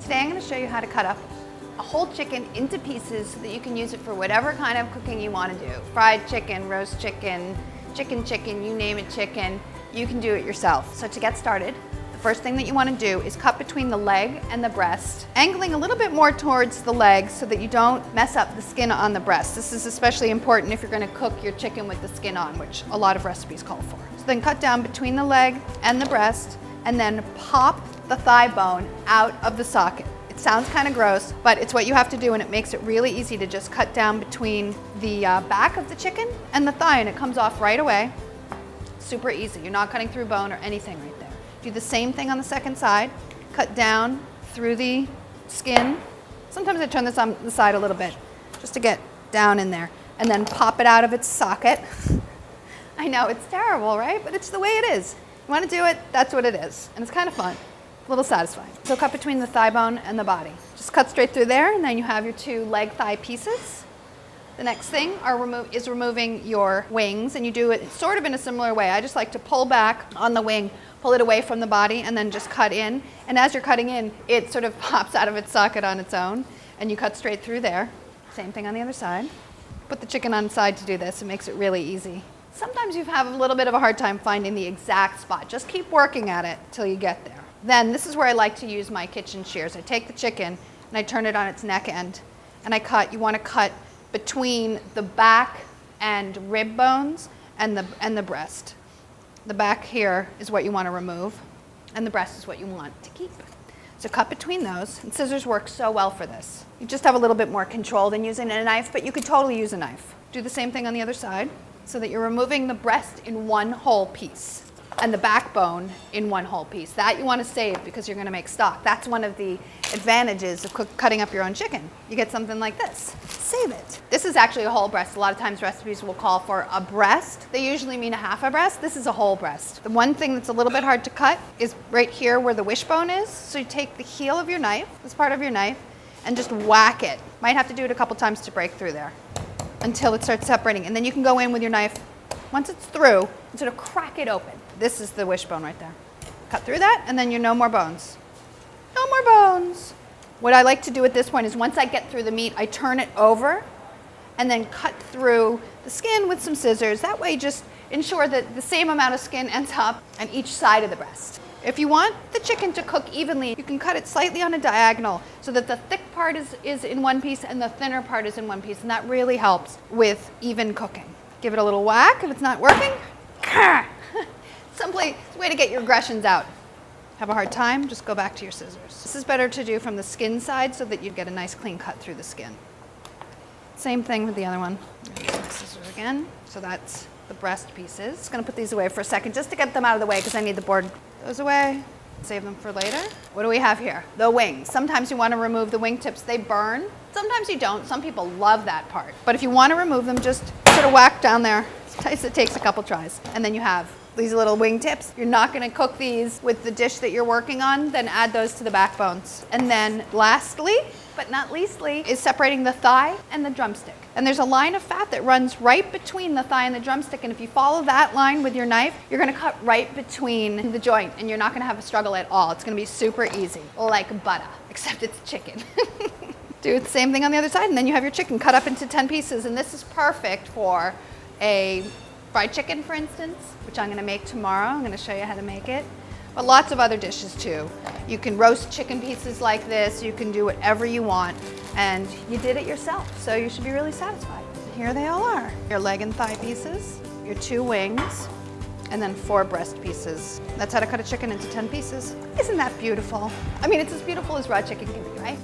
Today I'm going to show you how to cut up a whole chicken into pieces so that you can use it for whatever kind of cooking you want to do. Fried chicken, roast chicken, chicken, you name it chicken, you can do it yourself. So to get started, the first thing that you want to do is cut between the leg and the breast, angling a little bit more towards the leg so that you don't mess up the skin on the breast. This is especially important if you're going to cook your chicken with the skin on, which a lot of recipes call for. So then cut down between the leg and the breast and then pop the thigh bone out of the socket. It sounds kind of gross, but it's what you have to do, and it makes it really easy to just cut down between the back of the chicken and the thigh, and it comes off right away. Super easy. You're not cutting through bone or anything right there. Do the same thing on the second side. Cut down through the skin. Sometimes I turn this on the side a little bit just to get down in there, and then pop it out of its socket. I know, it's terrible, right? But it's the way it is. You want to do it, that's what it is. And it's kind of fun. A little satisfying. So cut between the thigh bone and the body. Just cut straight through there, and then you have your two leg thigh pieces. The next thing is removing your wings, and you do it sort of in a similar way. I just like to pull back on the wing, pull it away from the body, and then just cut in. And as you're cutting in, it sort of pops out of its socket on its own, and you cut straight through there. Same thing on the other side. Put the chicken on the side to do this. It makes it really easy. Sometimes you have a little bit of a hard time finding the exact spot. Just keep working at it till you get there. Then this is where I like to use my kitchen shears. I take the chicken and I turn it on its neck end, and I cut. You want to cut between the back and rib bones and the breast. The back here is what you want to remove, and the breast is what you want to keep. So cut between those, and scissors work so well for this. You just have a little bit more control than using a knife, but you could totally use a knife. Do the same thing on the other side so that you're removing the breast in one whole piece and the backbone in one whole piece. That you want to save because you're going to make stock. That's one of the advantages of cutting up your own chicken. You get something like this. Save it. This is actually a whole breast. A lot of times recipes will call for a breast. They usually mean a half a breast. This is a whole breast. The one thing that's a little bit hard to cut is right here where the wishbone is. So you take the heel of your knife, this part of your knife, and just whack it. Might have to do it a couple times to break through there until it starts separating. And then you can go in with your knife, once it's through, and sort of crack it open. This is the wishbone right there. Cut through that, and then you're no more bones. No more bones. What I like to do at this point is once I get through the meat, I turn it over and then cut through the skin with some scissors. That way just ensure that the same amount of skin ends up on each side of the breast. If you want the chicken to cook evenly, you can cut it slightly on a diagonal so that the thick part is in one piece and the thinner part is in one piece, and that really helps with even cooking. Give it a little whack if it's not working. Simply, it's a way to get your aggressions out. Have a hard time, just go back to your scissors. This is better to do from the skin side so that you get a nice clean cut through the skin. Same thing with the other one. Use my scissors again. So that's the breast pieces. Just gonna put these away for a second just to get them out of the way because I need the board. Those away, save them for later. What do we have here? The wings. Sometimes you want to remove the wing tips. They burn. Sometimes you don't. Some people love that part. But if you want to remove them, just sort of whack down there. It takes a couple tries. And then you have these little wing tips. You're not going to cook these with the dish that you're working on, then add those to the backbones. And then lastly, but not leastly, is separating the thigh and the drumstick. And there's a line of fat that runs right between the thigh and the drumstick, and if you follow that line with your knife, you're going to cut right between the joint, and you're not going to have a struggle at all. It's going to be super easy, like butter, except it's chicken. Do the same thing on the other side, and then you have your chicken cut up into 10 pieces, and this is perfect for a fried chicken, for instance, which I'm going to make tomorrow. I'm going to show you how to make it. But lots of other dishes too. You can roast chicken pieces like this. You can do whatever you want. And you did it yourself, so you should be really satisfied. Here they all are. Your leg and thigh pieces, your 2 wings, and then 4 breast pieces. That's how to cut a chicken into 10 pieces. Isn't that beautiful? I mean, it's as beautiful as raw chicken can be, right?